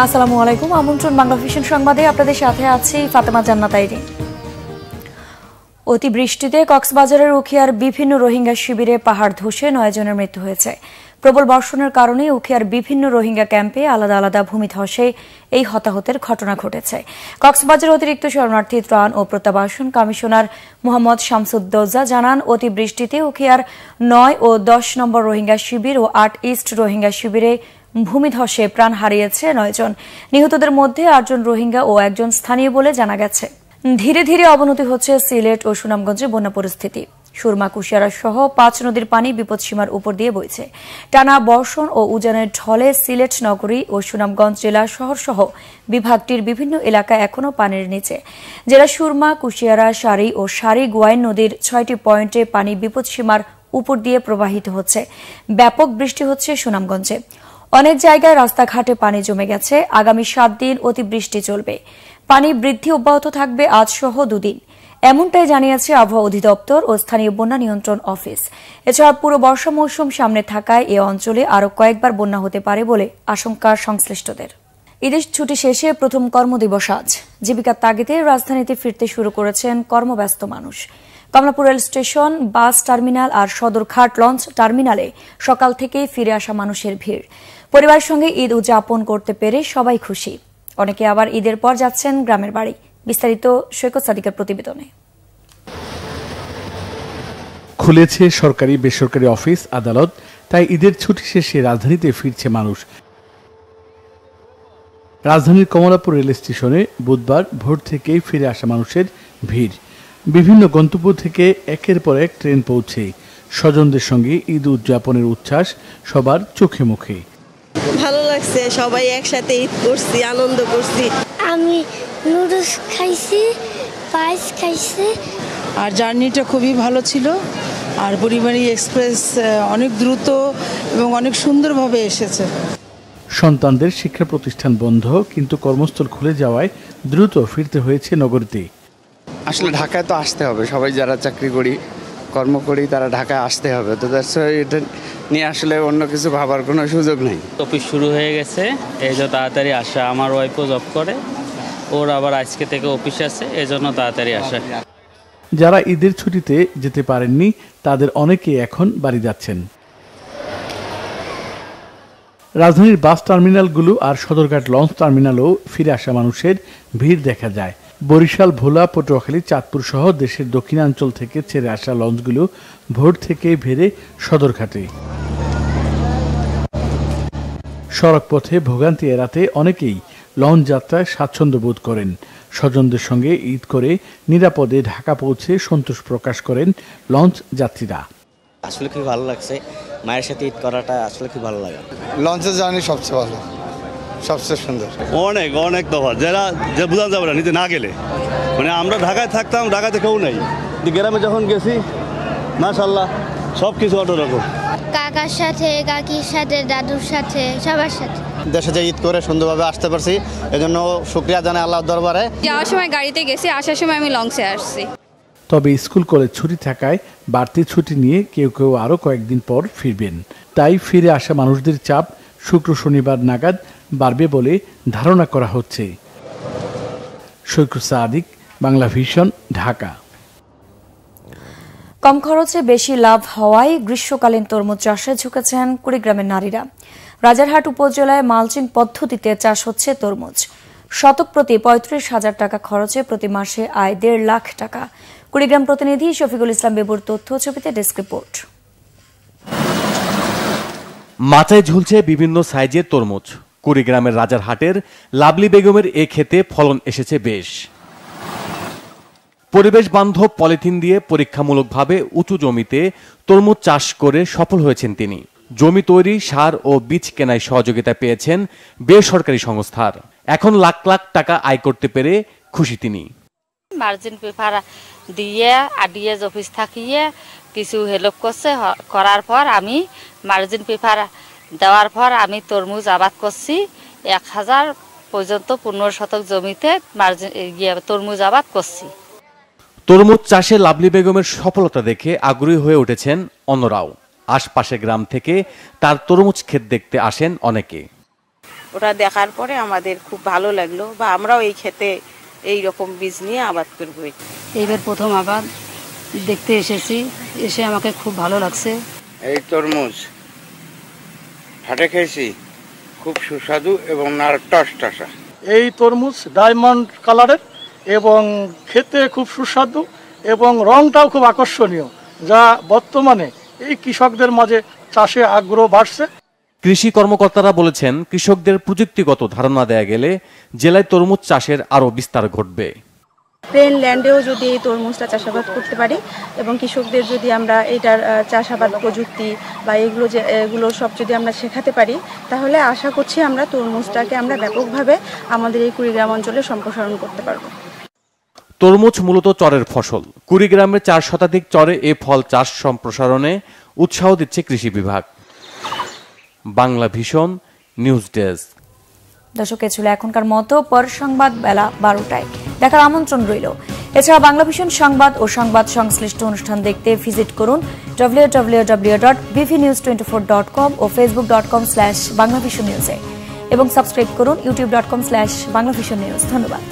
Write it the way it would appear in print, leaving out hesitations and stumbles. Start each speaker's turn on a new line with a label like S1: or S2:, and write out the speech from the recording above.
S1: আসসালামু আলাইকুম। আমন্ত্রণ বাংলা ভিশন সংবাদে, আপনাদের সাথে আছি ফাতেমা জান্নাত আইরিন। অতিবৃষ্টিতে কক্সবাজারের উখিয়ার বিভিন্ন রোহিঙ্গা শিবিরে পাহাড় ধসে 9 জনের মৃত্যু হয়েছে। প্রবল বর্ষণের কারণে উখিয়ার বিভিন্ন রোহিঙ্গা ক্যাম্পে আলাদা আলাদা ভূমিধসে এই হতাহতের ঘটনা ঘটেছে। কক্সবাজার অতিরিক্ত শরণার্থী ত্রাণ ও প্রত্যাবাসন কমিশনার মোহাম্মদ শামসুদ্দৌজা জানান, অতিবৃষ্টিতে উখিয়ার 9 ও 10 নম্বর রোহিঙ্গা শিবির ও 8 ইস্ট রোহিঙ্গা শিবিরে ভূমিধসে প্রাণ হারিয়েছে 9 জন। নিহতদের মধ্যে 8 জন রোহিঙ্গা ও একজন স্থানীয় বলে জানা গেছে। ধীরে ধীরে অবনতি হচ্ছে সিলেট ও সুনামগঞ্জে বন্যা পরিস্থিতি। সুরমা, কুশিয়ারা সহ 5 নদীর পানি বিপদসীমার উপর দিয়ে বইছে। টানা বর্ষণ ও উজানের ঢলে সিলেট নগরী ও সুনামগঞ্জ জেলা শহর সহ বিভাগটির বিভিন্ন এলাকা এখনও পানির নিচে। জেলা সুরমা, কুশিয়ারা, সারি ও সারি গোয়াইন নদীর 6টি পয়েন্টে পানি বিপদসীমার উপর দিয়ে প্রবাহিত হচ্ছে। ব্যাপক বৃষ্টি হচ্ছে সুনামগঞ্জে। অনেক জায়গায় রাস্তাঘাটে পানি জমে গেছে। আগামী 7 দিন অতিবৃষ্টি চলবে। পানি বৃদ্ধি অব্যাহত থাকবে আজ সহ 2 দিন, এমনটাই জানিয়েছে আবহাওয়া অধিদপ্তর ও স্থানীয় বন্যা নিয়ন্ত্রণ অফিস। এছাড়া পুরো বর্ষা মৌসুম সামনে থাকায় এ অঞ্চলে আরও কয়েকবার বন্যা হতে পারে বলে আশঙ্কা সংশ্লিষ্টদের। ঈদের ছুটি শেষে প্রথম কর্মদিবস আজ। জীবিকার তাগিদে রাজধানীতে ফিরতে শুরু করেছেন কর্মব্যস্ত মানুষ। Kamalapur rail station, bus terminal আর সদরঘাট লঞ্চ টার্মিনালে সকাল থেকেই ফিরে আসা মানুষের ভিড়। পরিবারের সঙ্গে ঈদ উদযাপন করতে পেরে সবাই খুশি। অনেকে আবার ঈদের পর যাচ্ছেন গ্রামের বাড়ি। বিস্তারিত সৈকত সাদিকের প্রতিবেদনে।
S2: খুলেছে সরকারি বেসরকারি অফিস আদালত, তাই ঈদের ছুটি শেষে রাজধানীতে ফিরছে মানুষ। রাজধানীর কমলাপুর রেল স্টেশনে বুধবার ভোর থেকেই ফিরে আসা মানুষের ভিড়। বিভিন্ন গন্তব্য থেকে একের পর এক ট্রেন পৌঁছে স্বজনদের সঙ্গে ঈদ উদযাপনের উচ্ছ্বাস সবার চোখে মুখে।
S3: ভালো লাগছে, সবাই একসাথে ঈদ করছি, আনন্দ করছি।
S4: আমি নুডলস খাইছি, পায়েস খাইছি।
S5: আর জার্নিটা খুবই ভালো ছিল। আর বুড়িমারি এক্সপ্রেস অনেক দ্রুত এবং অনেক সুন্দরভাবে এসেছে।
S2: সন্তানদের শিক্ষা প্রতিষ্ঠান বন্ধ, কিন্তু কর্মস্থল খুলে যাওয়ায় দ্রুত ফিরতে হয়েছে নগরীতে।
S6: আসলে ঢাকায় তো আসতে হবে, সবাই যারা চাকরি করি কর্ম করি তারা ঢাকায় আসতে হবে। তো এটা নিয়ে আসলে অন্য কিছু ভাবার কোনো সুযোগ নেই।
S7: অফিস শুরু হয়ে গেছে, এই যে তাড়াতাড়ি আসা। আমার ওয়াইফও জব করে, ওর আবার আজকে থেকে অফিস আছে, এই জন্য তাড়াতাড়ি আসা।
S2: যারা ঈদের ছুটিতে যেতে পারেননি তাদের অনেকে এখন বাড়ি যাচ্ছেন। রাজধানীর বাস টার্মিনালগুলো আর সদরঘাট লঞ্চ টার্মিনালেও ফিরে আসা মানুষের ভিড় দেখা যায়। বরিশাল, ভোলা, পটুয়াখালী, চাঁদপুর সহ দেশের দক্ষিণাঞ্চল থেকে ছেড়ে আসা লঞ্চগুলো ভোর থেকে ভেড়ে সদরঘাটে। সড়ক পথে ভোগান্তি এড়াতে অনেকেই লঞ্চ যাত্রায় স্বাচ্ছন্দ্য বোধ করেন। স্বজনদের সঙ্গে ঈদ করে নিরাপদে ঢাকা পৌঁছে সন্তোষ প্রকাশ করেন লঞ্চ যাত্রীরা।
S8: আসলে খুব ভালো লাগছে, মায়ের সাথে ঈদ করাটা আসলে খুব ভালো লাগে।
S6: লঞ্চের জার্নি সবচেয়ে ভালো, সবচেয়ে সুন্দর।
S9: অনেক অনেক তফাৎ, যে বোঝানো যাবে না নিতে না গেলে। মানে আমরা ঢাকায় থাকতাম, ঢাকাতে কেউ নেই, গ্রামে যখন গেছি মাশাআল্লাহ সব কিছু অন্যরকম।
S4: কাকার সাথে, কাকির সাথে, দাদুর সাথে, সবার সাথে
S8: দেশে যে ঈদ করে সুন্দরভাবে আসতে পারছি, এজন্য শুকরিয়া জানাই আল্লাহর দরবারে।
S10: যাওয়ার সময় গাড়িতে গেছি, আসার সময় আমি লঞ্চে আসছি।
S2: তবে স্কুল কলেজ ছুটি থাকায় বাড়তি ছুটি নিয়ে কেউ কেউ আরও কয়েকদিন পর ফিরবেন। তাই ফিরে আসা মানুষদের চাপ শুক্র শনিবার নাগাদ বাড়বে বলে ধারণা করা হচ্ছে। সৈকত সাদিক, বাংলা ভিশন, ঢাকা।
S1: কম খরচে বেশি লাভ হওয়ায় গ্রীষ্মকালীন তরমুজ চাষে ঝুঁকেছেন কুড়িগ্রামের নারীরা। রাজারহাট উপজেলায় মালচিং পদ্ধতিতে চাষ হচ্ছে তরমুজ। শতক প্রতি 35,000 টাকা খরচে প্রতি মাসে আয় 1.5 লাখ টাকা। কুড়িগ্রাম প্রতিনিধি শফিকুল ইসলাম বেবুর তথ্য, ছবিতে ডেস্ক রিপোর্ট।
S11: মাচায় ঝুলছে বিভিন্ন সাইজের তরমুজ। কুড়িগ্রামের রাজারহাটের লাভলি বেগমের এ ক্ষেতে ফলন এসেছে বেশ। পরিবেশ বান্ধব পলিথিন দিয়ে পরীক্ষামূলকভাবে উঁচু জমিতে তরমুজ চাষ করে সফল হয়েছেন তিনি। জমি তৈরি, সার ও বীজ কেনায় সহযোগিতা পেয়েছেন বেসরকারি সংস্থার। এখন লাখ লাখ টাকা আয় করতে পেরে খুশি তিনি।
S12: মার্জিন পেপার দিয়ে আরডিএস অফিস থাকিয়ে কিছু হেল্প করছে, করার পর আমি মার্জিন পেপার দেওয়ার পর আমি তরমুজ আবাদ করছি। 1000 পর্যন্ত 15 শতক জমিতে তরমুজ আবাদ করছি।
S11: তরমুজ চাষে লাভলি বেগমের সফলতা দেখে আগ্রহী হয়ে উঠেছেন অন্যরাও। আশপাশের গ্রাম থেকে তার তরমুজ ক্ষেত দেখতে আসেন অনেকে।
S13: ওটা দেখার পরে আমাদের খুব ভালো লাগলো বা আমরাও এই ক্ষেতে এই রকম বীজ নিয়ে আবাদ করবো।
S14: এইবার প্রথম আবাদ দেখতে এসেছি, এসে আমাকে খুব ভালো লাগছে।
S15: এই তরমুজ হাটে খেয়েছি, খুব সুস্বাদু এবং টসটসা।
S16: এই তরমুজ ডায়মন্ড কালারের এবং খেতে খুব সুস্বাদু এবং রংটাও খুব আকর্ষণীয়, যা বর্তমানে এই কৃষকদের মাঝে চাষে আগ্রহ বাড়ছে।
S11: কৃষি কর্মকর্তারা বলেছেন, কৃষকদের প্রযুক্তিগত ধারণা দেয়া গেলে জেলায় তরমুজ চাষের আরও বিস্তার ঘটবে।
S17: প্লেন ল্যান্ডেও যদি এই তরমুজটা চাষাবাদ করতে পারি এবং কৃষকদের যদি আমরা এটার চাষাবাদ প্রযুক্তি বা এগুলো সব যদি আমরা শেখাতে পারি, তাহলে আশা করছি আমরা তরমুজটাকে আমরা ব্যাপকভাবে আমাদের এই কুড়িগ্রাম অঞ্চলে সম্প্রসারণ করতে পারবো।
S11: তরমুজ মূলত চরের ফসল। কুড়িগ্রামের 4 শতাধিক চরে এ ফল চাষ সম্প্রসারণে উৎসাহ দিচ্ছে কৃষি বিভাগ। Bangla vision news desk.
S1: দর্শক, ছিল এখনকার মতো। পর সংবাদ বেলা 12টায় দেখার আমন্ত্রণ রইল। এছাড়া বাংলা ভিশন সংবাদ ও সংবাদ সংশ্লিষ্ট অনুষ্ঠান দেখতে ভিজিট করুন www.bvnews24.com ও facebook.com/banglavisionnews এবং সাবস্ক্রাইব করুন youtube.com/banglavisionnews। ধন্যবাদ।